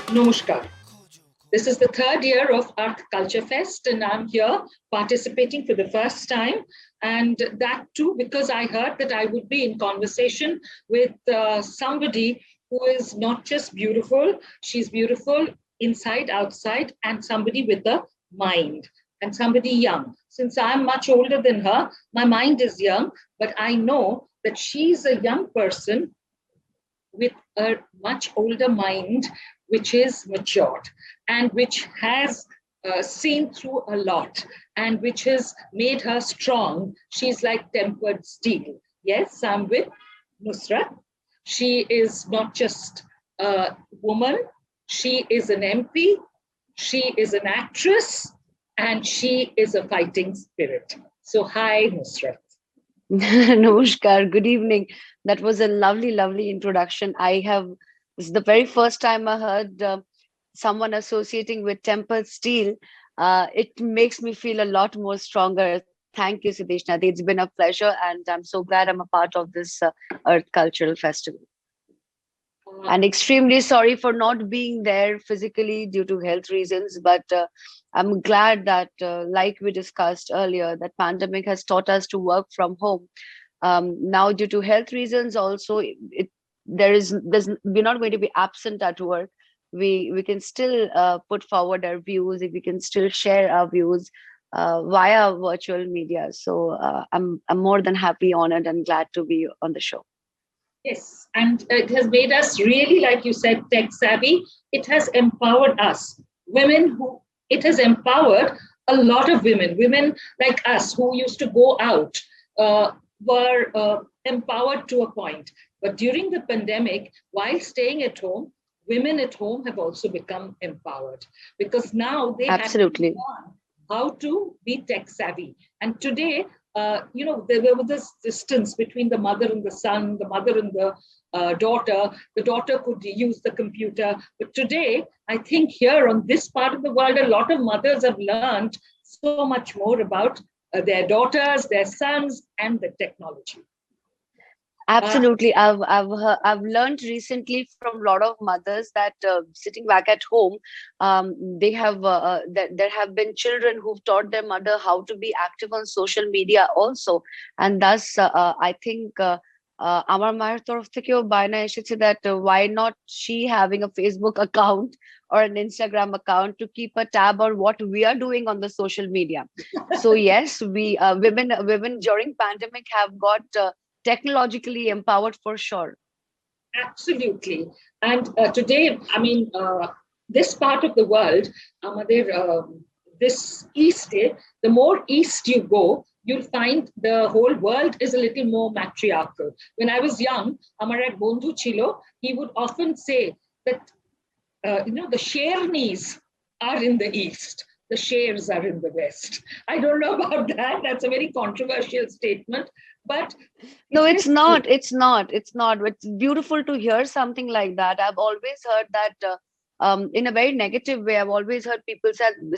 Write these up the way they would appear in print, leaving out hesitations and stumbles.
Namaskar. This is the third year of Arth Culture Fest, and I'm here participating for the first time. And that too, because I heard that I would be in conversation with somebody who is not just beautiful, she's beautiful inside, outside, and somebody with a mind and somebody young. Since I'm much older than her, my mind is young, but I know that she's a young person with a much older mind, which is matured and which has seen through a lot and which has made her strong. She's like tempered steel. Yes, I'm with Nusrat. She is not just a woman, she is an MP, she is an actress, and she is a fighting spirit. So, hi, Nusrat. Namaskar, good evening. That was a lovely, lovely introduction. This is the very first time I heard someone associating with tempered steel. It makes me feel a lot more stronger. Thank you, Sudeshna. It's been a pleasure, and I'm so glad I'm a part of this Earth Cultural Festival. And Uh, extremely sorry for not being there physically due to health reasons, but I'm glad that, like we discussed earlier, that pandemic has taught us to work from home. Now due to health reasons also, we're not going to be absent at work. We can still put forward our views, if we can still share our views via virtual media. So I'm more than happy, honored, and glad to be on the show. Yes, and it has made us really, like you said, tech savvy. It has empowered us, women who, it has empowered a lot of women like us who used to go out, were empowered to a point. But during the pandemic, while staying at home, women at home have also become empowered because now they have to Absolutely. learn how to be tech savvy. And today, there was this distance between the mother and the son, the mother and the daughter. The daughter could use the computer. But today, I think here on this part of the world, a lot of mothers have learned so much more about their daughters, their sons, and the technology. Uh, Absolutely. I've learned recently from a lot of mothers that sitting back at home, they have that there have been children who've taught their mother how to be active on social media also, and thus I think আমার মায়ের তরফ থেকেও বায়না এসেছে that why not she having a Facebook account or an Instagram account to keep a tab on what we are doing on the social media. So yes, we women during pandemic have got technologically empowered for sure. Absolutely. And today, I mean, this part of the world, Amadir, this east, the more east you go, you'll find the whole world is a little more matriarchal. When I was young, আমার এক বন্ধু ছিল, he would often say that, the Shernis are in the east, the shares are in the west. I don't know about that. That's a very controversial statement, but No, it is it's true. not. It's not. It's beautiful to hear something like that. I've always heard that in a very negative way. I've always heard people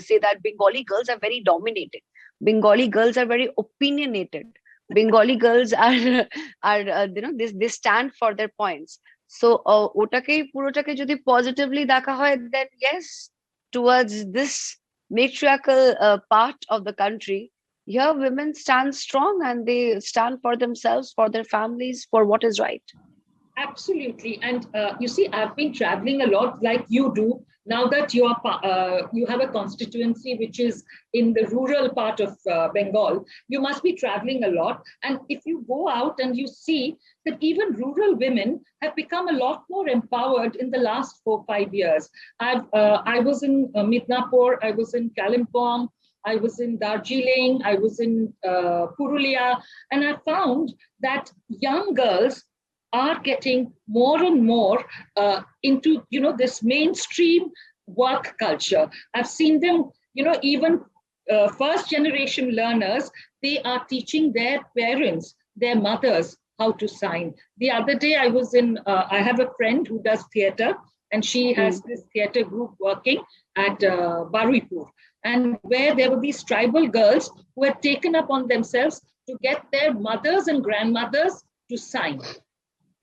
say that Bengali girls are very dominated. Bengali girls are very opinionated. Bengali girls are they stand for their points. So ওটাকে পুরোটাকে যদি positively দেখা হয়, then yes, towards this matriarchal part of the country, here women stand strong and they stand for themselves, for their families, for what is right. Absolutely. And you see, I've been traveling a lot like you do. Now that you have a constituency which is in the rural part of Bengal, you must be traveling a lot. And if you go out and you see that even rural women have become a lot more empowered in the last 4 5 years. I was in Midnapur, I was in Kalimpong, I was in Darjeeling, I was in Purulia, and I found that young girls are getting more and more into this mainstream work culture. I've seen them, even first generation learners, they are teaching their parents, their mothers, how to sign. The other day I have a friend who does theater, and she has Hmm. this theater group working at Baripur, and where there were these tribal girls who had taken up on themselves to get their mothers and grandmothers to sign,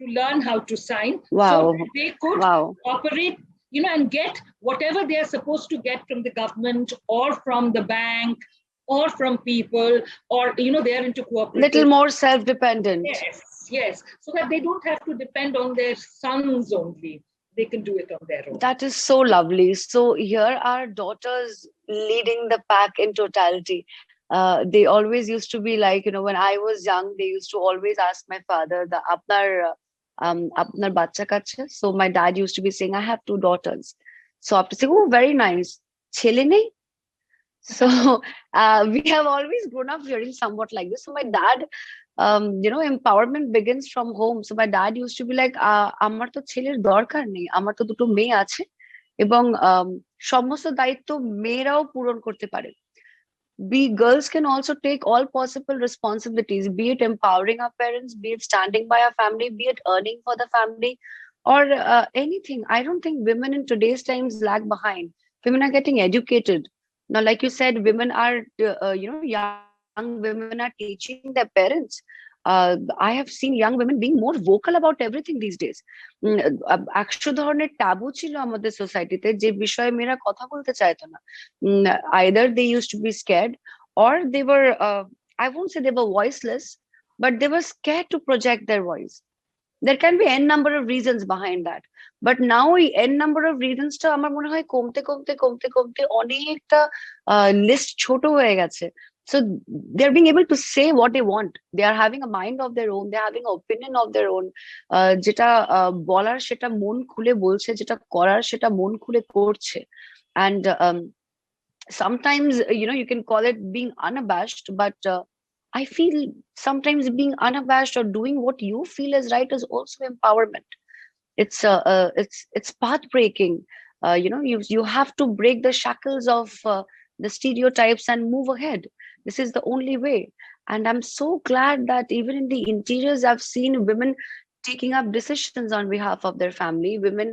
to learn how to sign so Wow. that they could Wow. operate. and get whatever they are supposed to get from the government or from the bank or from people, or they are into cooperative. Little more self-dependent. Yes, so that they don't have to depend on their sons only. They can do it on their own. That is so lovely. So here are daughters leading the pack in totality. They always used to be like, when I was young, they used to always ask my father, the apnar bacha kache. So my dad used to be saying, I have two daughters. So after saying, oh, very nice. Chele nahi? So we have always grown up hearing somewhat like this. So my dad, empowerment begins from home. So my dad used to be like, আমার তো ছেলের দরকার নেই, আমার তো দুটো মেয়ে আছে এবং সমস্ত দায়িত্ব মেয়েরাও পূরণ করতে পারে। Girls can also take all possible responsibilities, be it empowering our parents, be it standing by our family, be it earning for the family, or anything. I don't think women in today's times lag behind. Women are getting educated. Now, like you said, women are, young women are teaching their parents. I have seen young women being more vocal about everything these days. একশো ধরনের tabu ছিল আমাদের সোসাইটিতে যে বিষয়ে মেয়েরা কথা বলতে চাইতো না। Either they used to be scared or they were, I won't say they were voiceless, but they were scared to project their voice. There can be n number of reasons behind that, but now n number of reasons টা আমার মনে হয় কমতে কমতে কমতে কমতে অনেকটা list ছোট হয়ে গেছে. So they're being able to say what they want. They are having a mind of their own. They're having an opinion of their own. যেটা বলার সেটা মন খুলে বলছে, যেটা করার সেটা মন খুলে করছে. And sometimes, you can call it being unabashed, but I feel sometimes being unabashed or doing what you feel is right is also empowerment. It's path breaking. You have to break the shackles of the stereotypes and move ahead. This is the only way. And I'm so glad that even in the interiors, I've seen women taking up decisions on behalf of their family, women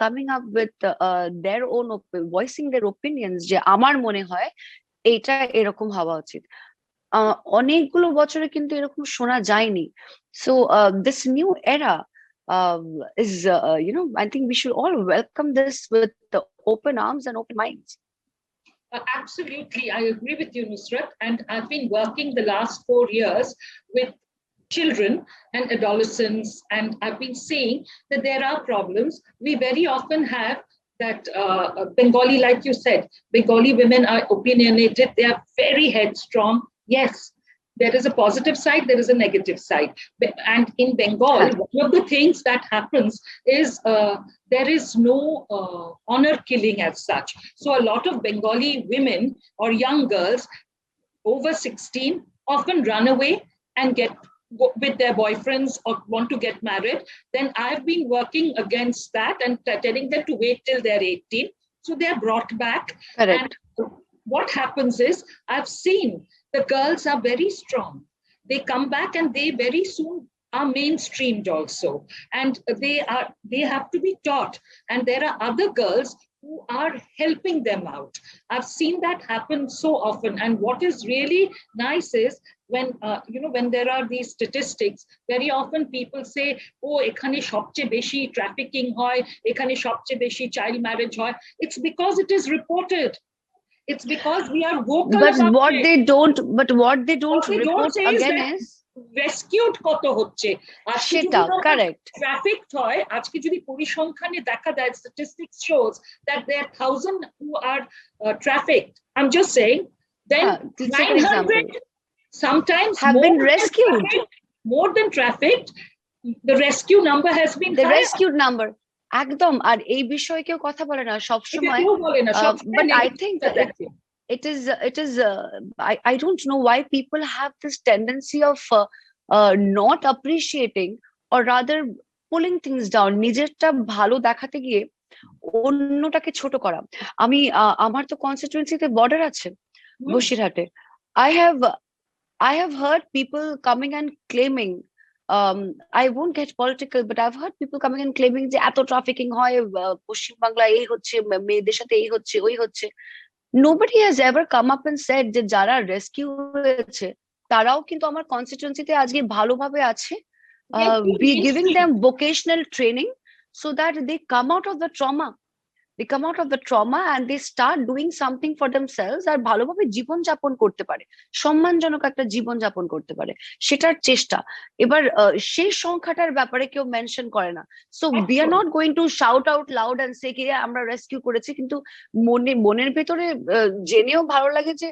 coming up with their own, voicing their opinions. যে আমার মনে হয় এটা এরকম হওয়া উচিত। অনেকগুলো বছরে কিন্তু এরকম শোনা যায়নি। So this new era is, I think we should all welcome this with the open arms and open minds. Absolutely, I agree with you, Nusrat. And I've been working the last 4 years with children and adolescents, and I've been seeing that there are problems. We very often have that Bengali, like you said, Bengali women are opinionated. They are very headstrong. Yes, there is a positive side, there is a negative side. And in Bengal, one of the things that happens is there is no honor killing as such. So a lot of Bengali women or young girls over 16 often run away and go with their boyfriends or want to get married. Then I've been working against that and telling them to wait till they're 18. So they're brought back. Correct. And what happens is, I've seen the girls are very strong. They come back and they very soon are mainstreamed also. And they have to be taught. And there are other girls who are helping them out. I've seen that happen so often. And what is really nice is when, when there are these statistics, very often people say, oh, ekhane shobche beshi trafficking hoy, ekhane shobche beshi child marriage hoy. It's because it is reported. It's because we are vocal. But what they don't report again is rescued কত হচ্ছে সেটা correct. Trafficked হয় আজকে যদি পরিসংখ্যানে দেখা যায়, statistics shows that there are 1,000 who are trafficked. I'm just saying, then 900 sometimes have been rescued. More than trafficked, the rescue number has been the higher. Rescued number একদম। আর এই বিষয়ে কেউ কথা বলে না সব সময়, but I think it is I don't know why people have this tendency of not appreciating or rather pulling things down, নিজেরটা ভালো দেখাতে গিয়ে অন্যটাকে ছোট করা। আমি আমার তো কনস্টিটিউয়েন্সিতে বর্ডার আছে বসিরহাটে। I have heard people coming and claiming, I won't get political, but I've heard people coming and claiming যে এত ট্রাফিকিং হয় পশ্চিম বাংলায়, এই হচ্ছে মেয়েদের সাথে, এই হচ্ছে ওই হচ্ছে। Nobody has ever come up and said যে যারা রেস্কিউ হয়েছে তারাও কিন্তু আমার কনস্টিটিউয়েন্সিতে আজকে ভালোভাবে আছে। We giving them vocational training so that they come out of the trauma. they come out of the trauma and they start doing something for themselves আর ভালোভাবে জীবন যাপন করতে পারে, সম্মানজনক একটা জীবন যাপন করতে পারে, সেটার চেষ্টা। এবার সেই সংখ্যাটার ব্যাপারে কেউ মেনশন করে না। So we are not going to shout out loud and say কি আমরা রেস্কিউ করেছি, কিন্তু মনের ভেতরে জেনেও ভালো লাগে যে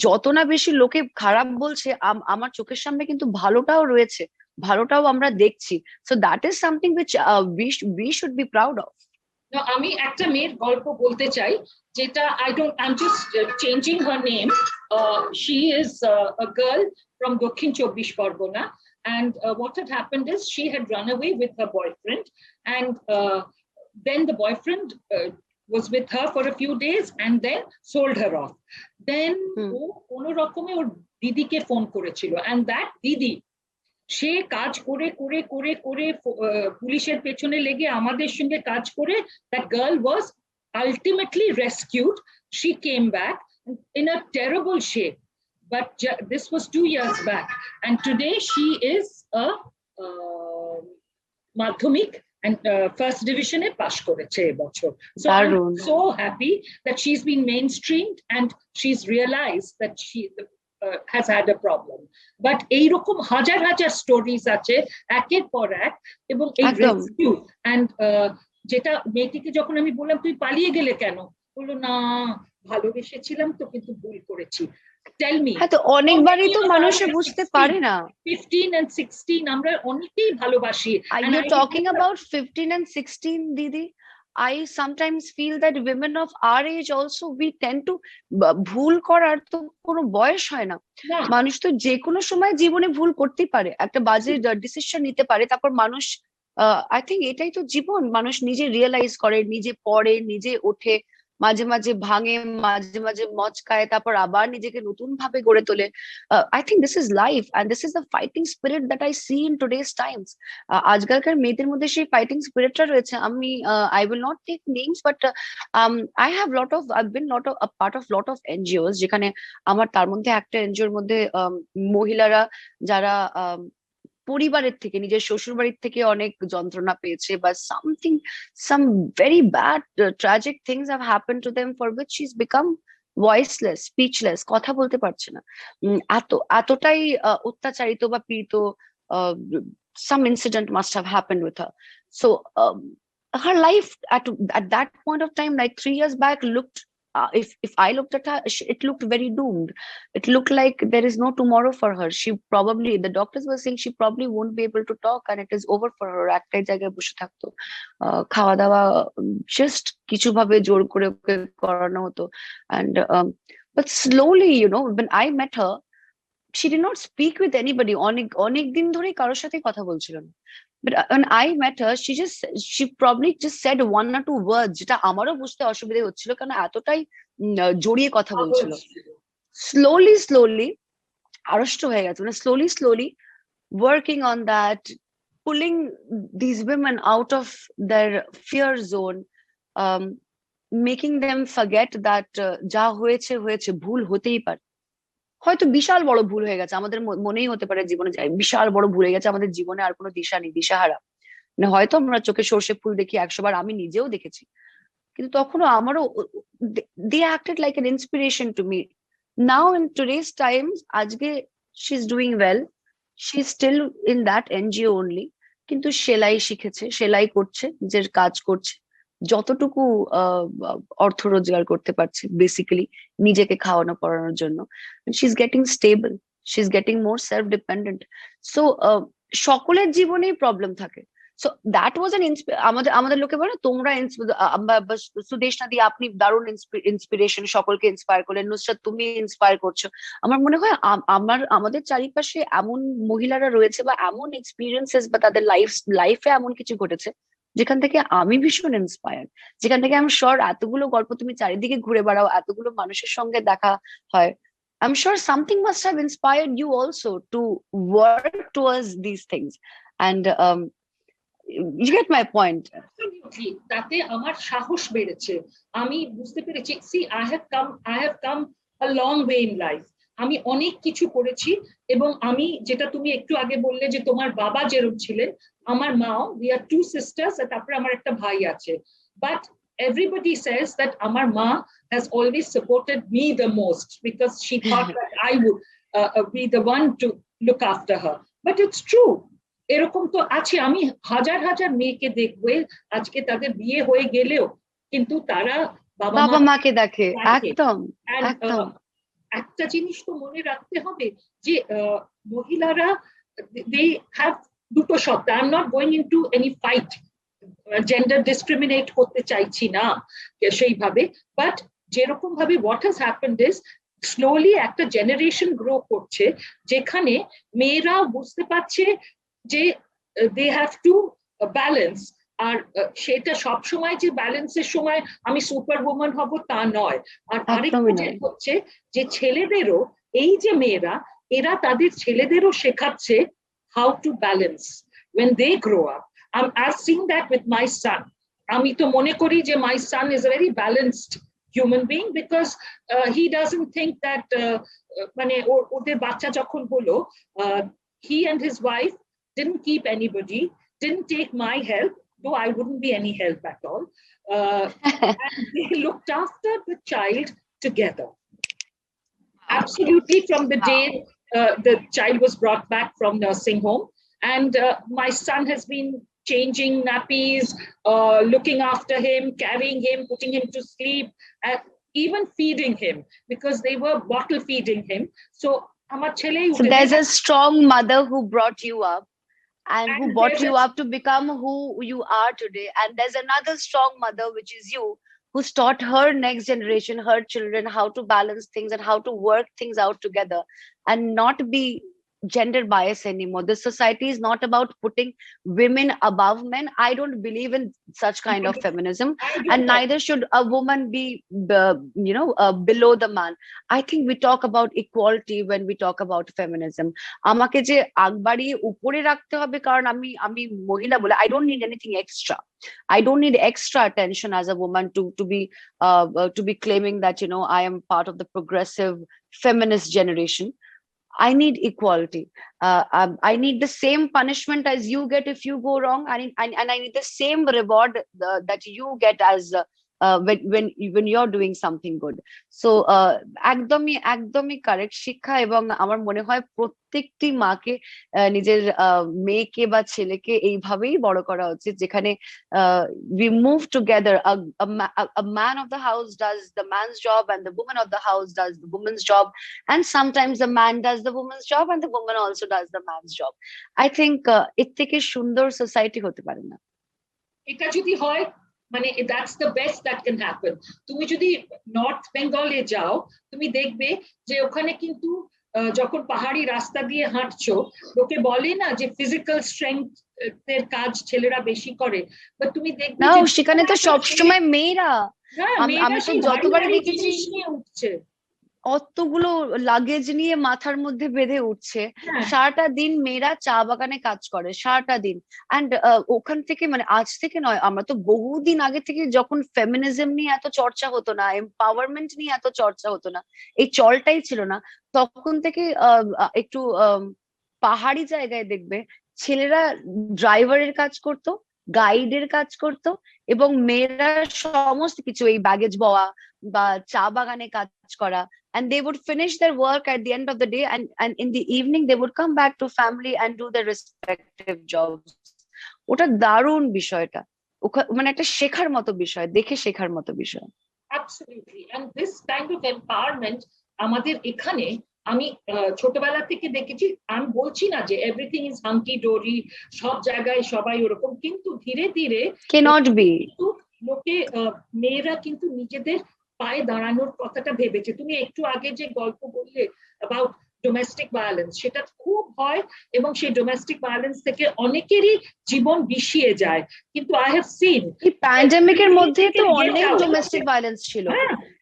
যত না বেশি লোকে খারাপ বলছে, আমার চোখের সামনে কিন্তু ভালোটাও রয়েছে, ভালোটাও আমরা দেখছি। So that is something which we should be proud of. আমি একটা মেয়ের গল্প বলতে চাই, যেটা I'm just changing her name. She is a girl from Dokhin Chobbish Pargona, and what had happened is she had run away with her boyfriend, and then the boyfriend was with her for a few days and then sold her off. Then ও কোনো রকমে ওর দিদিকে phone করেছিল, and that দিদি সে কাজ করে করে করে করে পুলিশের পেছনে লেগে আমাদের সঙ্গে কাজ করে that girl was ultimately rescued. She came back in a terrible shape, but this was 2 years back, and today she is a madhyamik and first division e pass koreche এবছর. So I'm so happy that she's been mainstreamed and she's realized that she has had a problem. But এই রকম হাজার হাজার stories আছে একের পর এক, এবং এই রেস্কিউ এন্ড যেটা মেয়েটিকে যখন আমি বললাম তুই পালিয়ে গেলে কেন, বললো না ভালোবেসেছিলাম তো কিন্তু ভুল করেছি। Tell me. হ্যাঁ, তো অনেকবারই তো মানুষে বুঝতে পারে না। 15 and 16 আমরা অনেকেই ভালোবাসি। Are you talking about 15 and 16, Didi? I sometimes feel that women of our age also we tend to ভুল করার তো কোনো বয়স হয় না। মানুষ তো যে কোনো সময় জীবনে ভুল করতেই পারে, একটা বাজে ডিসিশন নিতে পারে, তারপর মানুষ আই থিঙ্ক এটাই তো জীবন। মানুষ নিজে রিয়েলাইজ করে, নিজে পড়ে, নিজে ওঠে, মাঝে মাঝে ভাঙে, মাঝে মাঝে মচকায়, তারপর আবার নিজেকে নতুন ভাবে গড়ে তোলে। I think this is life and this is the fighting spirit that I see in today's times. আজকালকার মেয়েদের মধ্যে সেই ফাইটিং স্পিরিটটা রয়েছে। আমি I will not take names, but I have I've been part of lot of NGOs, যেখানে আমার তার মধ্যে একটা এনজিওর মধ্যে মহিলারা যারা পরিবারের থেকে, নিজের শ্বশুর বাড়ির থেকে অনেক যন্ত্রণা পেয়েছে, বা some very bad tragic things have happened to them for which she is become voiceless, speechless, কথা বলতে পারছে না। এতটাই অত্যাচারিত বা পীড়িত, some incident must have happened with her. So her life at that point of time, like 3 years back, looked if I looked at her, it looked very doomed. It looked like there is no tomorrow for her. She probably, the doctors were saying she probably won't be able to talk and it is over for her. একটাই জায়গায় বসে থাকতো, খাওয়া দাওয়া just কিছু ভাবে জোর করে ওকে করানো হতো। And but slowly, you know, when I met her, she did not speak with anybody. অনেক দিন ধরে কারোর সাথে কথা বলছিল না। But when I met her, she probably just said 1 or 2 words, যেটা আমারও বুঝতে অসুবিধা হচ্ছিল, কারণ এতটাই জড়িয়ে কথা বলছিল। slowly আড়ষ্ট হয়ে গেছে, মানে slowly working on that, pulling these women out of their fear zone, making them forget that যা হয়েছে হয়েছে, ভুল হতেই পারে। হয়তো বিশাল বড় ভুল হয়ে গেছে, আমাদের মনেই হতে পারে জীবনে বিশাল বড় ভুল হয়ে গেছে, আমাদের জীবনে আর কোনো দিশা নেই, দিশাহারা। মানে হয়তো আমরা চোখে সর্ষে ফুল দেখি 100 বার, আমি নিজেও দেখেছি, কিন্তু তখনও আমারও they acted like an inspiration to me. Now in today's times, আজকে she is doing well, she is still in that NGO only, কিন্তু সেলাই শিখেছে, সেলাই করছে, নিজের কাজ করছে, যতটুকু অর্থ রোজগার করতে পারছে বেসিক্যালি নিজেকে খাওয়ানো পড়ানোর জন্য। She is getting stable, she is getting more self dependent. So সকলের জীবনেই প্রবলেম থাকে। সো দ্যাট ওয়াজ আমাদের লোকে বলে তোমরা সুদেশনা দিয়ে আপনি দারুণ ইন্সপিরেশন, সকলকে ইন্সপায়ার করলেন। নুসরাত, তুমি ইন্সপায়ার করছো। আমার মনে হয় আমাদের চারিপাশে এমন মহিলারা রয়েছে বা এমন এক্সপিরিয়েন্সেস বা তাদের লাইফে এমন কিছু ঘটেছে যেখান থেকে আমি ভীষণ ইন্সপায়ার, যেখান থেকে আমি শিওর এতগুলো গল্প তুমি চারিদিকে ঘুরে বেড়াও, এতগুলো মানুষের সঙ্গে দেখা হয়, I'm sure something must have inspired you also to work towards these things. And you get my point. Absolutely. তাতে আমার সাহস বেড়েছে, আমি বুঝতে পেরেছি I have come a long way in life. আমি অনেক কিছু করেছি, এবং আমি যেটা তুমি একটু আগে বললে যে তোমার বাবা যেরকম ছিলেন, আমার মাও, we are 2 sisters, আর তারপরে আমার একটা ভাই আছে। But everybody says that Amar Ma has always supported me the most because she thought that I would be the one to look after her. But it's true. এরকম তো আছে, আমি হাজার হাজার মেয়েকে দেখবো আজকে তাদের বিয়ে হয়ে গেলেও কিন্তু তারা বাবা মাকে দেখে। একদম একদম। একটা জিনিস তো মনে রাখতে হবে যে মহিলারা they have দুটো শব্দ, I am not going into any fight, gender discriminate করতে চাইছি না সেইভাবে, বাট যেরকম ভাবে what has happened is slowly একটা জেনারেশন গ্রো করছে যেখানে মেয়েরা বুঝতে পারছে যে দে হ্যাভ টু ব্যালেন্স। আর সেটা সব সময় যে ব্যালেন্সের সময় আমি সুপার ওম্যান হব তা নয়। আর আরেকটা হচ্ছে যে ছেলেদেরও, এই যে মেয়েরা, এরা তাদের ছেলেদেরও শেখাচ্ছে how to balance when they grow up. I've seen that with my son. আমি তো মনে করি যে my son is a very balanced human being because he doesn't think that মানে ওদের বাচ্চা যখন হলো, he and his wife didn't keep anybody, didn't take my help, though I wouldn't be any help at all. And they looked after the child together. Absolutely, from the day the child was brought back from nursing home. And my son has been changing nappies, looking after him, carrying him, putting him to sleep, even feeding him because they were bottle feeding him. So there's a strong mother who brought you up and who brought you up to become who you are today. And there's another strong mother, which is you, who's taught her next generation, her children, how to balance things and how to work things out together and not be gender bias anymore. This society is not about putting women above men. I don't believe in such kind of feminism, and neither should a woman be below the man. I think we talk about equality when we talk about feminism. আমাকে যে আগবাড়ি উপরে রাখতে হবে কারণ আমি মহিলা বলে, I don't need anything extra. I don't need extra attention as a woman to be claiming that I am part of the progressive feminist generation. I need equality. I need the same punishment as you get if you go wrong. And I need the same reward that you get as when you're doing something good. So একদমই correct শিক্ষা, এবং আমার মনে হয় প্রত্যেকটি মাকে নিজের মেয়েকে বা ছেলেকে এইভাবেই বড় করা উচিত যেখানে we move together. A man of the house does the man's job and the woman of the house does the woman's job, and sometimes the man does the woman's job and the woman also does the man's job. I think এর থেকে সুন্দর society হতে পারে না। এটা যদি হয় মানে that's the best that can happen. তুমি যদি নর্থ বেঙ্গলে যাও তুমি দেখবে যে ওখানে কিন্তু যখন পাহাড়ি রাস্তা দিয়ে হাঁটছো লোকে বলে না যে ফিজিক্যাল স্ট্রেংথ এর কাজ ছেলেরা বেশি করে, বাট তুমি দেখবে না সেখানে তো সবসময় মেয়েরা, আমি তো যতবারই দেখেছি উঠছে অতগুলো লাগেজ নিয়ে মাথার মধ্যে বেঁধে উঠছে, সারাটা দিন মেয়েরা চা বাগানে কাজ করে সারাটা দিন। অ্যান্ড ওখান থেকে মানে আজ থেকে নয়, আমরা তো বহুদিন আগে থেকে যখন ফেমিনিজম নিয়ে এত চর্চা হতো না, এম্পাওয়ারমেন্ট নিয়ে এত চর্চা হতো না, এই চলটাই ছিল না, তখন থেকে একটু পাহাড়ি জায়গায় দেখবে ছেলেরা ড্রাইভারের কাজ করতো, গাইডের কাজ করতো, এবং মেয়েরা সমস্ত কিছু এই ব্যাগেজ বওয়া বা চা বাগানে কাজ করা, and they would finish their work at the end of the day, and in the evening they would come back to family and do their respective jobs. ওটা দারুণ বিষয়টা, মানে একটা শেখার মতো বিষয়, দেখে শেখার মতো বিষয়। Absolutely, and this kind of empowerment আমাদের এখানে আমি ছোটবেলা থেকে দেখেছি। আমি বলছি না যে এভরিথিং ইজ হাঙ্কি ডোরি, সব জায়গায় সবাই ওরকম, কিন্তু ধীরে ধীরে cannot be লোকে মেয়েরা কিন্তু নিজেদের পায়ে দাঁড়ানোর কথাটা ভেবেছে। তুমি একটু আগে যে গল্প বললে অ্যাবাউট ডোমেস্টিক ভায়োলেন্স, সেটা খুব হয় এবং সেই ডোমেস্টিক ভায়োলেন্স থেকে অনেকেরই জীবন বিষিয়ে যায়। কিন্তু আই হ্যাভ সিন এই প্যান্ডেমিকের মধ্যে তো অনেক ডোমেস্টিক ভায়োলেন্স ছিল,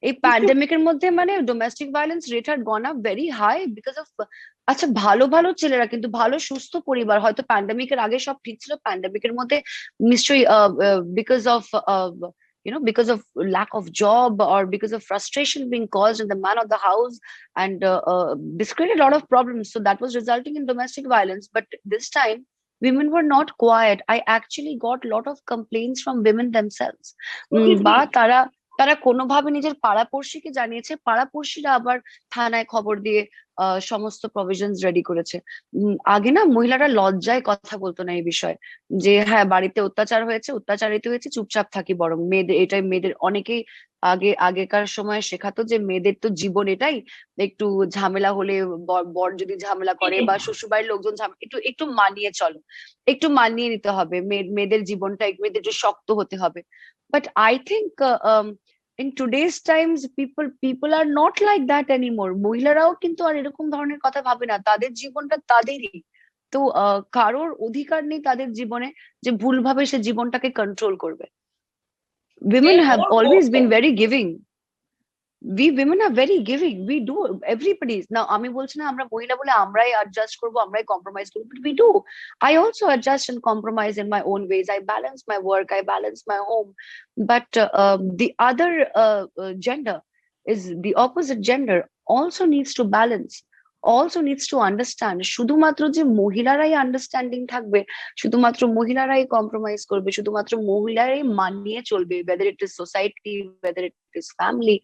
এই প্যান্ডেমিকের মধ্যে মানে domestic violence rate had gone up very high because of, আচ্ছা ভালো ভালো ছেলেরা কিন্তু ভালো সুস্থ পরিবার, হয়তো প্যান্ডেমিকের আগে সব ঠিক ছিল, প্যান্ডেমিকের মধ্যে নিশ্চয়ই because of because of lack of job or because of frustration being caused in the man of the house, and this created a lot of problems, so that was resulting in domestic violence. But this time women were not quiet. I actually got a lot of complaints from women themselves. বা তারা তারা কোনোভাবে নিজের পাড়াপড়শিকে জানিয়েছে, পাড়াপড়শিরা আবার থানায় খবর দিয়ে সমস্ত প্রভিশনস রেডি করেছে। আগে না মহিলারা লজ্জায় কথা বলতো না এই বিষয়ে, যে হ্যাঁ বাড়িতে অত্যাচার হয়েছে, অত্যাচারিত হয়েছে, চুপচাপ থাকি, বরং মেয়েদের এটাই, মেয়েদের অনেকেই আগেকার সময় শেখাতো যে মেয়েদের তো জীবন এটাই, একটু ঝামেলা হলে বর যদি ঝামেলা করে বা শ্বশুরবাড়ির লোকজন একটু একটু মানিয়ে চলো, একটু মানিয়ে নিতে হবে, মেয়েদের জীবনটা মেয়েদের একটু শক্ত হতে হবে। But I think in today's times people are not like that anymore. মহিলারাও কিন্তু আর এরকম ধরনের কথা ভাবে না, তাদের জীবনটা তাদেরই। তো কারোর অধিকার নেই তাদের জীবনে যে ভুলভাবে সে জীবনটাকে কন্ট্রোল করবে। Women have always been very giving. We women are very giving. We do, everybody's now, আমি বলছি না আমরা মহিলা বলে আমরাই অ্যাডজাস্ট করবো, আমরাই কম্প্রোমাইজ করবো, but we do. I also adjust and compromise in my own ways. I balance my work, I balance my home. But the other gender is the opposite gender also needs to balance, also needs to understand. শুধুমাত্র যে মহিলারাই understanding থাকবে, শুধুমাত্র মহিলারাই compromise করবে, শুধুমাত্র মহিলারাই মানিয়ে চলবে, whether it is society, whether it is family,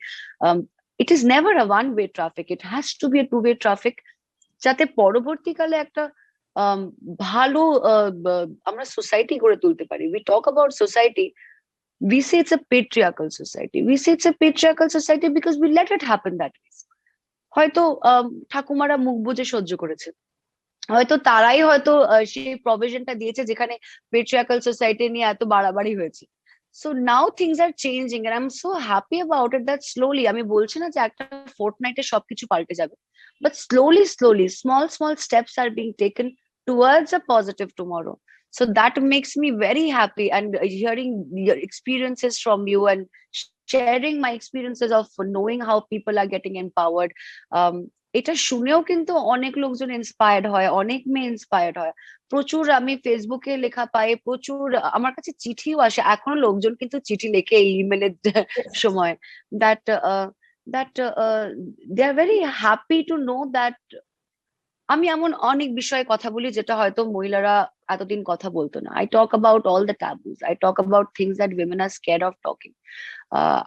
it is never a one way traffic. It has to be a two way traffic, যাতে পরবর্তীকালে একটা ভালো আমরা সোসাইটি গড়ে তুলতে পারি। We talk about society, we say it's a patriarchal society, we say it's a patriarchal society because we let it happen that way. হয়তো ঠাকুমারা মুখ বুজে সহ্য করেছে, হয়তো তারাই হয়তো সেই প্রভিশনটা দিয়েছে যেখানে পেট্রিয়ার্কাল সোসাইটি নিয়ে এত বাড়াবাড়ি হয়েছে। So now things are changing and I'm so happy about it that slowly, আমি বলছি না যে একটা ফোর্টনাইটে সবকিছু পাল্টে যাবে, but slowly small steps are being taken towards a positive tomorrow. So that makes me very happy, and hearing your experiences from you and sharing my experiences of knowing how people are getting empowered, এটা শুনেও কিন্তু অনেক লোকজন inspired হয়, অনেক মেয়ে inspired হয়। প্রচুর আমি ফেসবুকে লেখা পাই, প্রচুর আমার কাছে চিঠিও আসে, এখনো লোকজন কিন্তু চিঠি লেখে এই ইমেলের সময়, that they are very happy to know that আমি এমন অনেক বিষয়ে কথা বলি যেটা হয়তো মহিলারা এতদিন কথা বলতো না। I talk about all the taboos, I talk about things that women are scared of talking.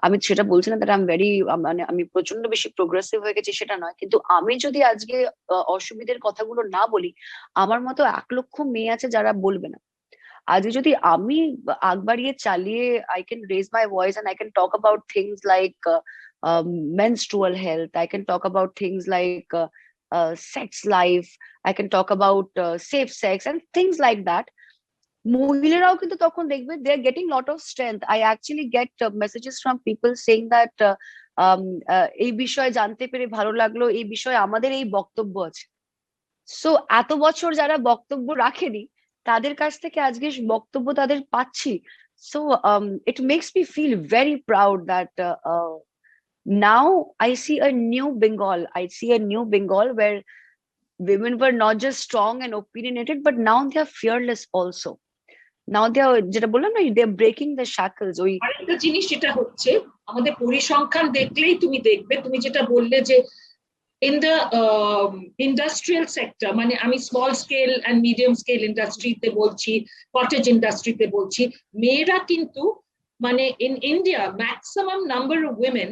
আমি সেটা বলছি না that I'm very মানে আমি প্রচন্ড বেশি প্রোগ্রেসিভ হয়ে গেছি সেটা নয়, কিন্তু আমি যদি আজকে অসুবিধের কথাগুলো না বলি, আমার মতো 1,00,000 মেয়ে আছে যারা বলবে না। আজকে যদি আমি আগ বাড়িয়ে চালিয়ে I can raise my voice and I can talk about things like menstrual health, I can talk about things like sex life, I can talk about safe sex and things like that. মহিলারাও কিন্তু তখন দেখবে they are getting lot of strength. I actually get messages from people saying that এই বিষয়ে জানতে পেরে ভালো লাগলো, এই বিষয়ে আমাদের এই বক্তব্য আছে। সো এত বছর যারা বক্তব্য রাখেনি তাদের কাছ থেকে আজকে বক্তব্য তাদের পাচ্ছি। So it makes me feel very proud that now I see a new Bengal. I see a new Bengal where women were not just strong and opinionated, but now they are fearless also. Now they are, যেটা বললাম না, they are breaking the shackles. ওই আরেকটা জিনিস যেটা হচ্ছে আমাদের পরিসংখ্যান দেখলেই তুমি দেখবে, তুমি যেটা বললে যে in the industrial sector, মানে আমি small scale and medium scale ইন্ডাস্ট্রিতে বলছি, কটেজ ইন্ডাস্ট্রিতে বলছি, মেয়েরা কিন্তু মানে in India maximum number of women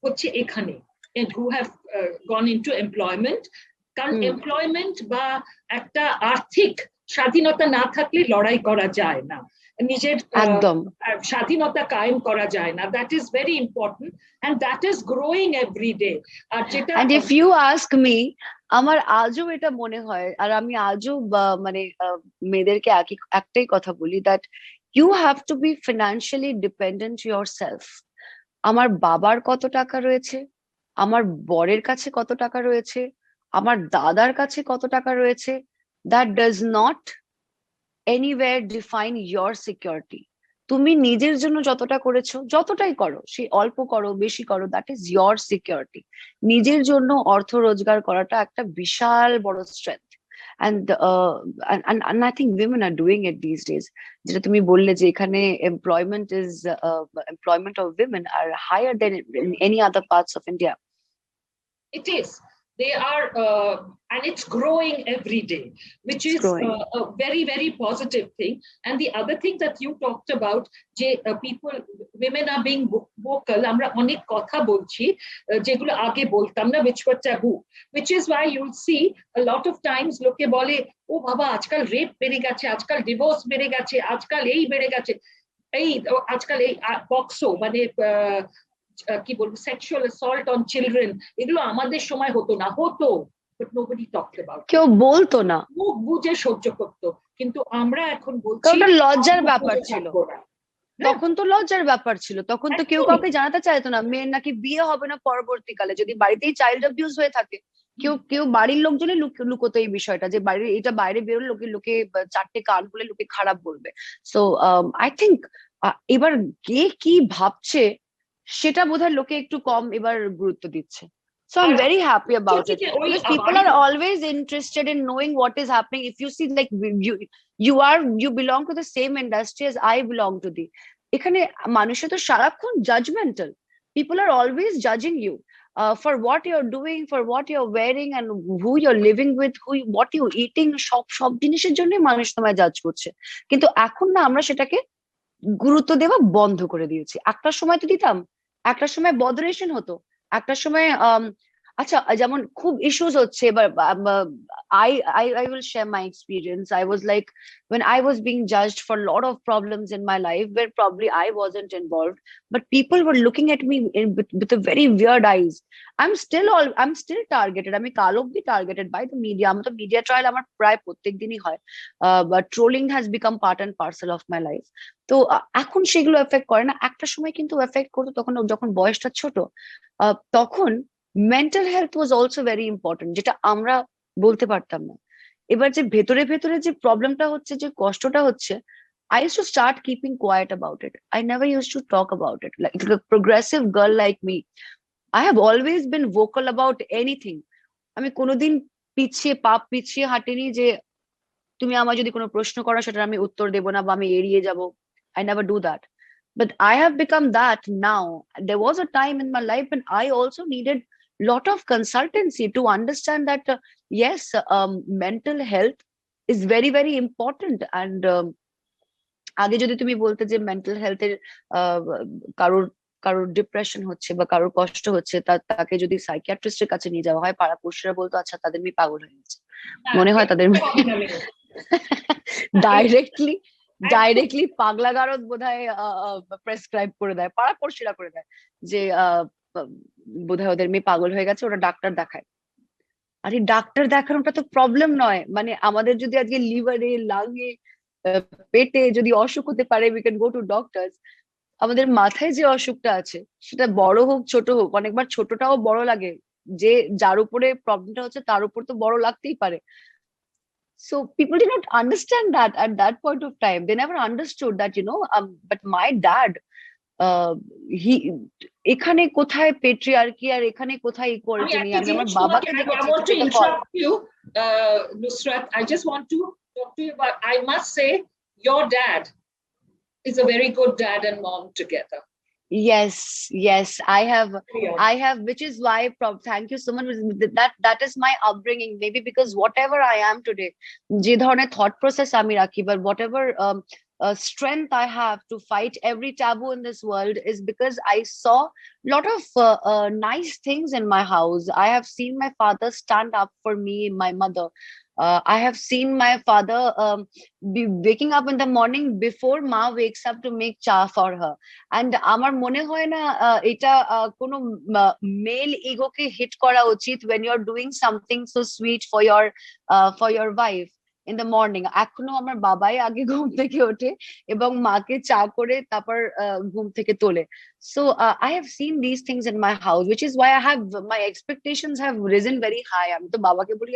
হচ্ছে এখানে and who have gone into employment. কারণ এমপ্লয়মেন্ট বা একটা আর্থিক স্বাধীনতা না থাকলে লড়াই করা যায় না, নিজের স্বাধীনতা কায়েম করা যায় না। That is very important and that is growing every day. আর যেটা and if you ask me, আমার আজও এটা মনে হয়, আর আমি আজও মানে মেয়েদেরকে একটাই কথা বলি, that you have to be financially dependent yourself. আমার বাবার কত টাকা রয়েছে, আমার বরের কাছে কত টাকা রয়েছে, আমার দাদার কাছে কত টাকা রয়েছে, that does not anywhere define your security. তুমি নিজের জন্য যতটা করেছো, যতটাই করো, সে অল্প করো বেশি করো, that is your security. নিজের জন্য অর্থ রোজগার করাটা একটা বিশাল বড় strength. And I think women are doing it these days. যেটা তুমি বললে যে এখানে employment of women are higher than in any other parts of India. It is. They are, and it's growing every day, which is a very, very positive thing. And the other thing that you talked about, people, women are being vocal. আমরা অনেক কথা বলছি যেগুলো আগে বলতাম না, which were taboo, which is why you'll see a lot of times লোকে বলে ও বাবা আজকাল রেপ বেড়ে গেছে, আজকাল ডিভোর্স বেড়ে গেছে, আজকাল এই বেড়ে গেছে, এই আজকাল এই পক্সো মানে কি বলবো সেক্সুয়াল অ্যাসল্ট অন চিলড্রেন, এগুলো আমাদের সময় হতো না, হতো but nobody talked about it, কেউ বলতো না, মুখ বুঝে সহ্য করতো। কিন্তু আমরা এখন বলছি ওটা লজ্জার ব্যাপার ছিল, তখন তো লজ্জার ব্যাপার ছিল, তখন তো কেউ কাউকে জানাতে চাইতো না মেয়ের নাকি বিয়ে হবে না পরবর্তীকালে যদি বাড়িতেই চাইল্ড অ্যাবিউজ হয়ে থাকে। কেউ বাড়ির লোকজনই লুকোতো এই বিষয়টা যে বাড়ির এটা বাইরে বেরোলে লোকে চারটে কান খুলে লোকে খারাপ বলবে। সো আই থিঙ্ক এবার কে কি ভাবছে সেটা বোধহয় লোকে একটু কম এবার গুরুত্ব দিচ্ছে। So I'm very happy about it because people are always interested in knowing what is happening. If you see, like you belong to the same industry as I belong to the. এখানে মানুষে তো সারাক্ষণ judgmental. People are always judging you for what you're doing, for what you're wearing, and who you're living with, what you're eating. সব জিনিসের জন্য মানুষ তোমায় জাজ করছে, কিন্তু এখন না আমরা সেটাকে গুরুত্ব দেওয়া বন্ধ করে দিয়েছি। একটা সময় তো দিতাম, একটা সময় বদরেশন হতো, একটা সময় আচ্ছা যেমন খুব ইস্যুস হচ্ছে এবার I will share my experience. I was like, when I was being judged for a lot of problems in my life where probably I wasn't involved, but people were looking at me with a very weird eyes. I'm still targeted. আমি কাল অবধি targeted by the media. আমার তো media trial আমার প্রায় প্রত্যেক দিনই হয়, but trolling has become part and parcel of my life. তো এখন সেগুলো এফেক্ট করে না, একটা সময় কিন্তু এফেক্ট করতো তখন যখন বয়সটা ছোট। তখন mental health was also very important, যেটা আমরা বলতে পারতাম না। এবার যে ভেতরে ভেতরে যে প্রবলেমটা হচ্ছে, যে কষ্টটা হচ্ছে, I used to start keeping quiet about it. I never used to talk about it. Like a progressive girl like me, I have always been vocal about anything. আমি কোনোদিন পিছিয়ে হাঁটিনি যে তুমি আমার যদি কোনো প্রশ্ন করো সেটার আমি উত্তর দেবো না বা আমি এড়িয়ে যাব। I never do that. But I have become that now. There was a time in my life when I also needed lot of consultancy to understand that yes, mental health is very, very important. And আগে যদি তুমি বলতে যে mental হেলথের কারোর depression হচ্ছে বা কারোর কষ্ট হচ্ছে, তাকে যদি সাইকিয়াট্রিস্টের কাছে নিয়ে যাওয়া হয়, পাড়া পড়শিরা বলতো আচ্ছা তাদের মেয়ে পাগল হয়ে গেছে, মনে হয় তাদের ডাইরেক্টলি পাগলা গারদ বোধহয় প্রেসক্রাইব করে দেয়, পাড়া পড়শিরা করে দেয় যে বোধহয় ওদের মেয়ে পাগল হয়ে গেছে, ওরা ডাক্তার দেখায়। আরে ডাক্তার দেখানোটা তো প্রবলেম নয়, মানে আমাদের যদি আজকে লিভারে, লাংয়ে, পেটে যদি অসুখ হতে পারে, we can go to doctors. আমাদের মাথায় যে অসুখটা আছে সেটা বড় হোক ছোট হোক, অনেকবার ছোটটাও বড় লাগে, যে যার উপরে প্রবলেমটা হচ্ছে তার উপর তো বড় লাগতেই পারে। So people did not understand that at that point of time. They never understood that, but my dad, he এখানে কোথায় পেট্রিয়ার্কি আর এখানে কোথায় ইকুয়ালিটি নেই। আমি আমার বাবাকে Nusrat, I just want to talk to you about, I must say your dad is a very good dad and mom together. Yes, I have, which is why thank you so much. That is my upbringing, maybe because whatever I am today, যে ধরনের thought process আমি রাখি, but whatever strength I have to fight every taboo in this world is because I saw a lot of nice things in my house. I have seen my father stand up for me, my mother. I have seen my father be waking up in the morning before Ma wakes up to make cha for her. And আমার মনে হয় না এটা কোনো mail ইগোকে hit করা উচিত when you're doing something so sweet for your wife in the morning. এখনো আমার বাবাই আগে ঘুম থেকে ওঠে এবং মাকে চা করে তারপর ঘুম থেকে তোলে। So I have seen these things in my house, which is why my expectations have risen very high. আমি তো বাবাকে বলি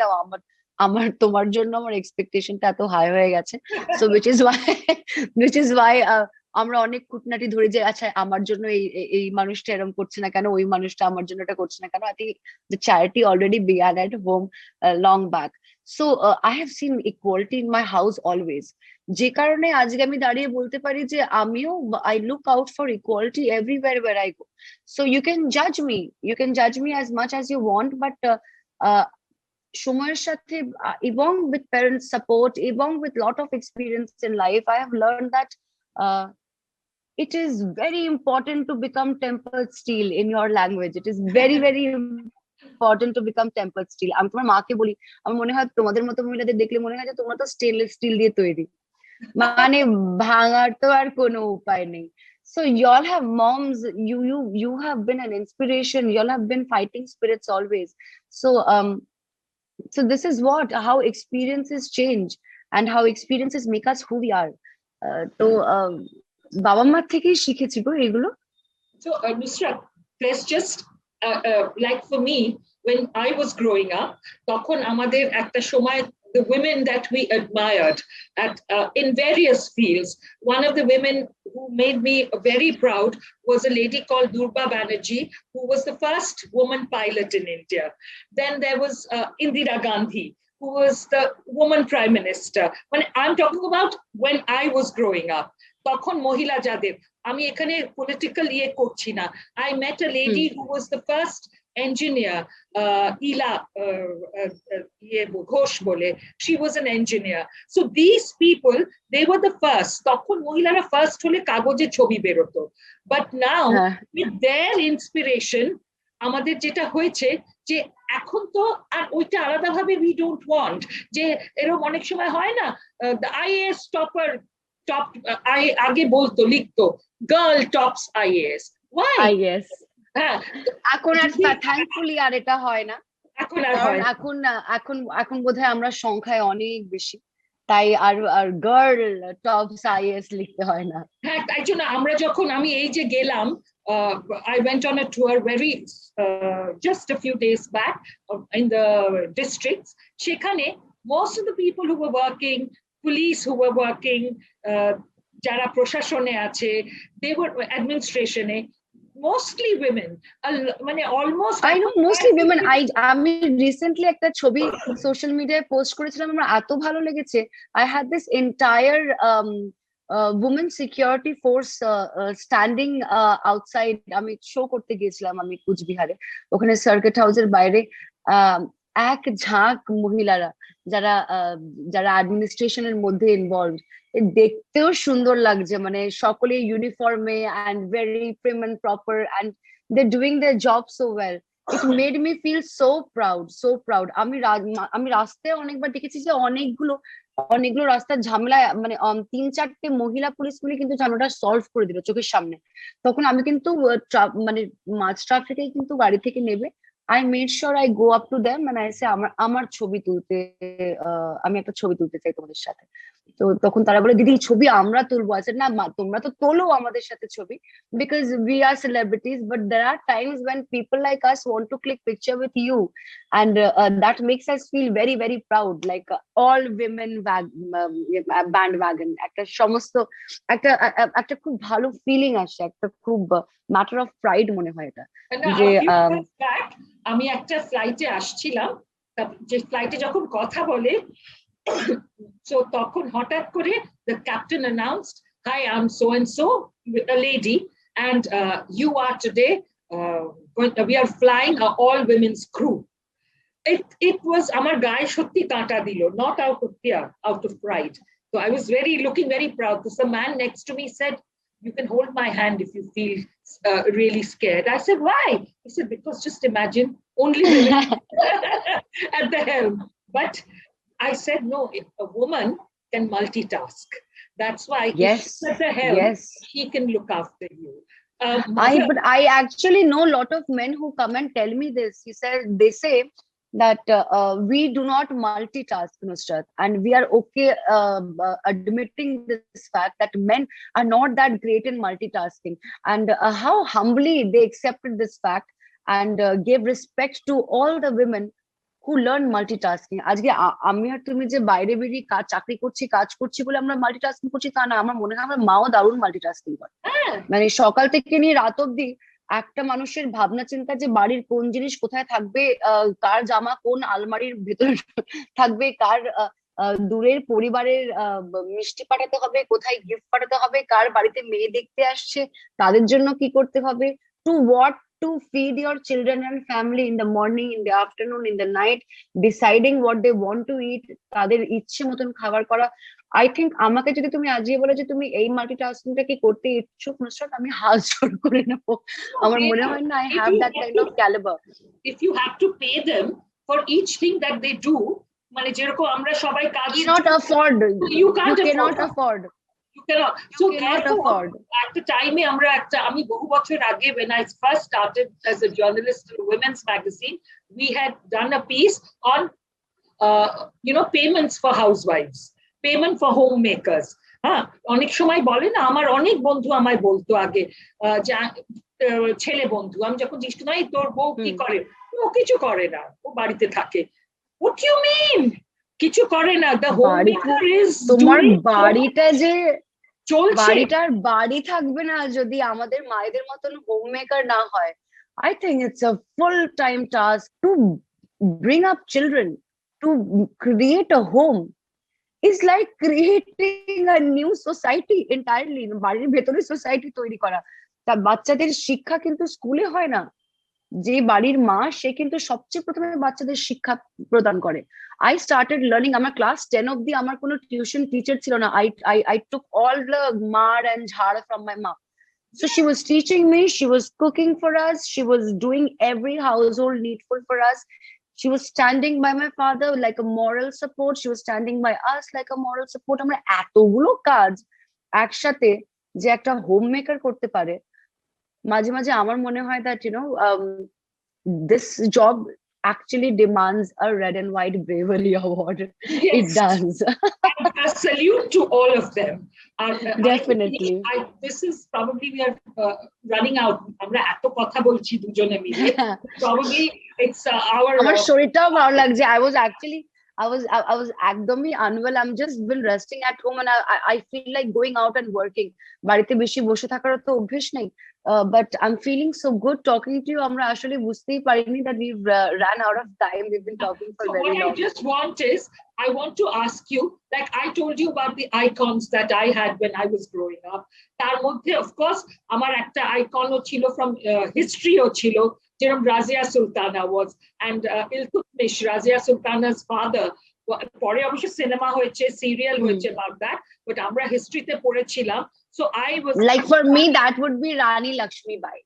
আমার তোমার জন্য আমার এক্সপেকটেশনটা এত হাই হয়ে গেছে। So which is why আমরা অনেক খুঁটনাটি ধরে যে আচ্ছা আমার জন্য এই মানুষটা এরকম করছে না কেন, ওই মানুষটা আমার জন্য এটা করছে না কেন। I think the charity already began at home long back. So I have seen equality in my house always, যে কারণে আজকে আমি দাঁড়িয়ে বলতে পারি যে আমিও I look out for equality everywhere where I go. So you can judge me as much as you want, but সময়ের সাথে এবং with parents support এবং with lot of experience in life, I have learned that it is very important to become tempered steel in your language. It is very very important to become tempered steel. আমি তোমার মাকে বলি, আমার মনে হয় তোমাদের মতো মহিলাদের দেখলে মনে হয় যে তোমরা তো স্টেনলেস স্টিল দিয়ে তৈরি, মানে ভাঙার তো আর কোনো উপায় নেই. So y'all have moms, you have been an inspiration, y'all have been fighting spirits always. So this is how experiences change and how experiences make us who we are. তো বাবা মার থেকেই শিখেছি গো এগুলো. So Nusrat, let's just like for me, when I was growing up, তখন আমাদের একটা সময় the women that we admired at in various fields. One of the women who made me very proud was a lady called Rupa Banerjee, who was the first woman pilot in India. Then there was Indira Gandhi, who was the woman prime minister. When I'm talking about when I was growing up, তখন মহিলা যাদের, আমি এখানে political ইয়ে করছি না. I met a lady who was the first engineer, Ila Ghosh bole. She was an engineer. So these people, they were the first. তখন মহিলারা ফার্স্ট হলে কাগজে ছবি বেরোতো. But now, with their inspiration, আমাদের যেটা হয়েছে যে এখন তো আর ওইটা আলাদাভাবে we don't want. যে এরকম অনেক সময় হয় না, IAS topper top আগে বলতো লিখতো girl tops IAS. Why? IAS এখন আর থ্যাঙ্কফুলি আর এটা হয় না. এখন আর হয় এখন বোধহয় আমরা সংখ্যায় অনেক বেশি, তাই আর গার্ল টপস আইএস লিখতে হয় না. হ্যাঁ, তাই জন্য আমরা যখন আমি এই যে গেলাম, I went on a tour very just a few days back in the districts. সেখানে most of the people who were working, police who were working, যারা প্রশাসনে আছে, they were administration, mostly women. মানে almost I know mostly women. আমি recently একটা ছবি social মিডিয়ায় post করেছিলাম, আমার এত ভালো লেগেছে. I had this entire women security force standing outside. আমি শো করতে গিয়েছিলাম আমি কুচবিহারে, ওখানে সার্কিট হাউসের বাইরে এক ঝাঁক মহিলারা যারা যারা অ্যাডমিনিস্ট্রেশনের মধ্যে ইনভলভ, দেখতেও সুন্দর লাগছে, মানে সকলে ইউনিফর্মে and very prim and proper and they're doing their job so well. It made me feel so proud. আমি রাস্তায় অনেকবার দেখেছি যে অনেকগুলো রাস্তার ঝামেলা, মানে 3-4টে মহিলা পুলিশ মিলে কিন্তু ঝামেলাটা সলভ করে দিল চোখের সামনে. তখন আমি কিন্তু মানে মাঝ ট্রাফিকে কিন্তু গাড়ি থেকে নেবে I made sure I go up to them and I say আমার ছবি তুলতে, আমি একটা ছবি তুলতে চাই তোমাদের সাথে. তো তখন তারা বলে দিদি ছবি আমরা তুলবো. আছে না, তোমরা তো তোলো আমাদের সাথে ছবি, because we are celebrities, but there are times when people like us want to click picture with you and that makes us feel very very proud, like all women bandwagon একটা সমস্ত একটা খুব ভালো ফিলিং আসে, একটা খুব matter of pride মনে হয় এটা. যে আমি একটা ফ্লাইটে আসছিলাম, যে ফ্লাইটে যখন কথা বলে, so তখন হঠাৎ করে the captain announced, hi, I'm so and so, a lady, and you are today we are flying a all women's crew. It was আমার গায়ে সত্যি কাঁটা দিল, not out of fear, out of pride. So I was looking very proud. So the man next to me said, you can hold my hand if you feel really scared. I said, why? He said, because just imagine only women at the helm. But I said, no, if a woman can multitask. That's why yes, if she's at the helm, yes, she can look after you. But I actually know a lot of men who come and tell me this. They say that we do not multitask, Nusrat, and we are okay admitting this fact that men are not that great in multitasking, and how humbly they accepted this fact and gave respect to all the women who learn multitasking. আজকে আমি আর তুমি যে বাইরে বেরিয়ে চাকরি করছি, কাজ করছি বলে আমরা মাল্টিটাস্কিং করছি তা না. আমার মনে হয় আমার মাও দারুণ মাল্টিটাস্কিং করে, মানে সকাল থেকে নিয়ে রাত অব্দি একটা মানুষের ভাবনা চিন্তা যে বাড়ির কোন জিনিস কোথায় থাকবে, কার জামা কোন আলমারির ভেতরে থাকবে, কার দূরের পরিবারের মিষ্টি পাঠাতে হবে, কোথায় গিফট পাঠাতে হবে, কার বাড়িতে মেয়ে দেখতে আসছে তাদের জন্য কি করতে হবে, to what to feed your children and family in the morning, in the afternoon, in the night, deciding what they want to eat, তাদের ইচ্ছে মতন খাবার করা, I think আমাকে যদি তুমি আজকে বলো যে তুমি এই মাল্টিটাস্কিংটা কি করতে ইচ্ছুক নুসরাত, আমি হাত জোড় করে নেবো। আমার মনে হয় না I have that kind of caliber. If you have to pay them for each thing that they do, মানে যেরকম আমরা সবাই কাজ, cannot afford, you cannot afford. You cannot. So therefore, at the time আমি বহু বছর আগে, when I first started as a journalist in a women's magazine, we had done a piece on payments for housewives, payment for homemakers. অনেক সময় বলে না, আমার অনেক বন্ধু আমায় বলতো আগে, ছেলে বন্ধু, আমি যখন জিজ্ঞেস করি তোর বউ কি করে, ও কিছু করে না, ও বাড়িতে থাকে। What do you mean? কিছু করে না? The homemaker is তোমার বাড়িটা যে চলছে, বাড়িটার বাড়ি থাকবে না যদি আমাদের মায়েদের মতন হোমমেকার না হয়। I think it's a full-time task to bring up children, to create a home. It's like creating a new society entirely. বাড়ির ভেতরে সোসাইটি তৈরি করা। তা বাচ্চাদের শিক্ষা কিন্তু স্কুলে হয় না। যে বাড়ির মা সে কিন্তু সবচেয়ে প্রথমে বাচ্চাদের শিক্ষা প্রদান করে। I started learning, আমার ক্লাস 10 অব্দি আমার কোনো টিউশন টিচার ছিল না। I took all the mar and jhar from my mom. So she was teaching me, she was cooking for us, she was doing every household needful for us. She was standing by my father like a moral support, she was standing by us like a moral support. আমরা এতগুলো কাজ একসাথে যে একটা homemaker করতে পারে, মাঝে মাঝে আমার মনে হয় that this job actually demands a red and white bravery award. Yes. It does. And a salute to all of them. Definitely. This is probably, we are running out. আমরা এত কথা বলছি দুজনে মিলে, probably it's our আমার শরীরটাও ভালো লাগছে। I was একদমই unwell. I'm just been resting at home and I feel like going out and working. বাড়িতে বেশি বসে থাকার তো অভ্যেস নেই। But I'm feeling so good talking to you. আমরা আসলে বুঝতেই পারিনি that we've ran out of time. We've been talking for very long. What I just want is, I want to ask you, like I told you about the icons that I had when I was growing up. তার মধ্যে of course আমার একটা icon ছিল from history ছিল, যেরকম Razia Sultana was, and Iltutmish, Razia Sultana's father. পরে অবশ্য cinema হয়েছে, সিরিয়াল হয়েছে about that, but আমরা হিস্ট্রিতে পড়েছিলাম। So I was like, for me that would be Rani Lakshmi Bai.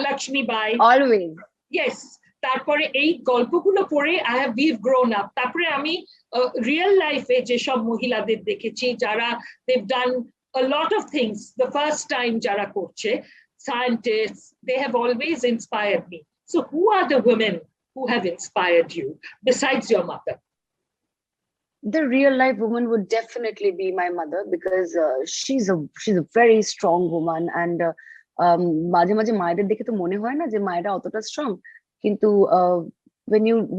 Lakshmi Bai always. Yes. তারপরে এই গল্পগুলো পড়ে we've grown up. তারপরে আমি রিয়েল লাইফে যে সব মহিলাদের দেখেছি যারা they've done a lot of things the first time, যারা করছে, scientists, they have always inspired me. So who are the women who have inspired you besides your mother? The real life woman would definitely be my mother, because she's a very strong woman, and মাঝে মাঝে মায়েদের দেখে তো মনে হয় না যে মায়েরা অতটা strong, কিন্তু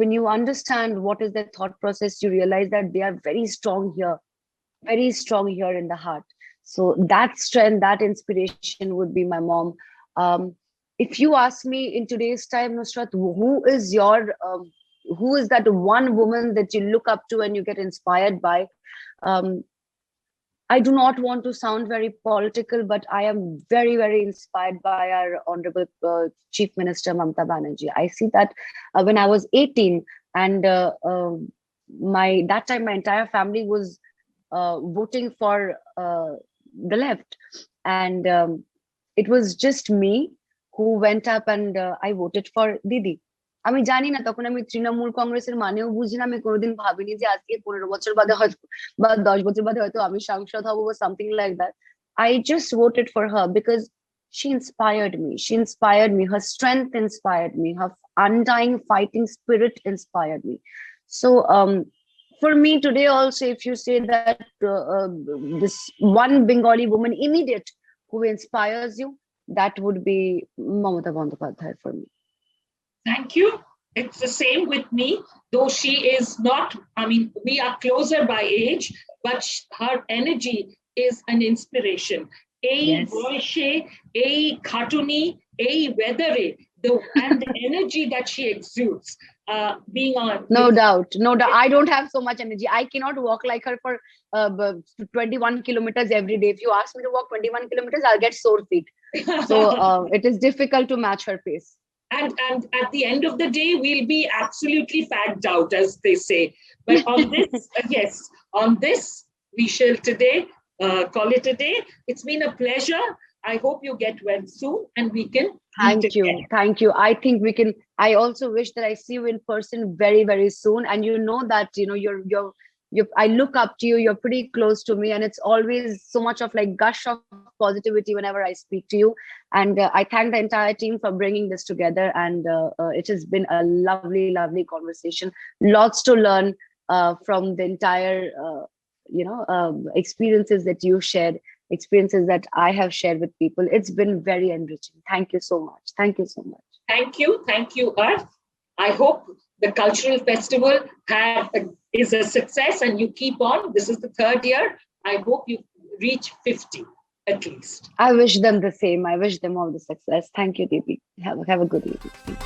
when you understand what is their thought process, you realize that they are very strong here in the heart. So that strength, that inspiration would be my mom. If you ask me in today's time, Nusrat, who is that one woman that you look up to and you get inspired by? I do not want to sound very political, but I am very, very inspired by our Honorable Chief Minister Mamata Banerjee. I see that when I was 18, and that time my entire family was voting for the left, and it was just me who went up and I voted for Didi. আমি জানি না, তখন আমি তৃণমূল কংগ্রেসের মানেও বুঝি না, আমি কোনোদিন ভাবিনি যে আজকে 15 বছর বাদে হয়তো বা 10 বছর বাদে হয়তো আমি সাংসদ হব বা something like that. I just voted for her because she inspired me. Her strength inspired me. Her undying fighting spirit inspired me. So for me today also, if you say that this one Bengali woman immediate who inspires you, that would be Mamata Bandyopadhyay for me. Thank you. It's the same with me, though she is not, I mean, we are closer by age, but her energy is an inspiration. Boyshe, khatuni, weatheri, and the energy that she exudes, being on. No doubt. I don't have so much energy. I cannot walk like her for 21 kilometers every day. If you ask me to walk 21 kilometers, I'll get sore feet. So it is difficult to match her pace. And at the end of the day, we'll be absolutely fagged out, as they say. But on this, yes, on this, we shall today call it a day. It's been a pleasure. I hope you get well soon and we can meet Thank you. again. Thank you. I think we can. I also wish that I see you in person very, very soon. And you know that, I look up to you. You're pretty close to me. And it's always so much of like gush of positivity whenever I speak to you. And I thank the entire team for bringing this together. And it has been a lovely, lovely conversation. Lots to learn from the entire, experiences that you shared, experiences that I have shared with people. It's been very enriching. Thank you so much. Thank you so much. Thank you. Thank you, Arth. I hope the cultural festival is a success and you keep on. This is the 3rd year. I hope you reach 50 at least. I wish them the same. I wish them all the success. Thank you, Deepi. Have a good evening.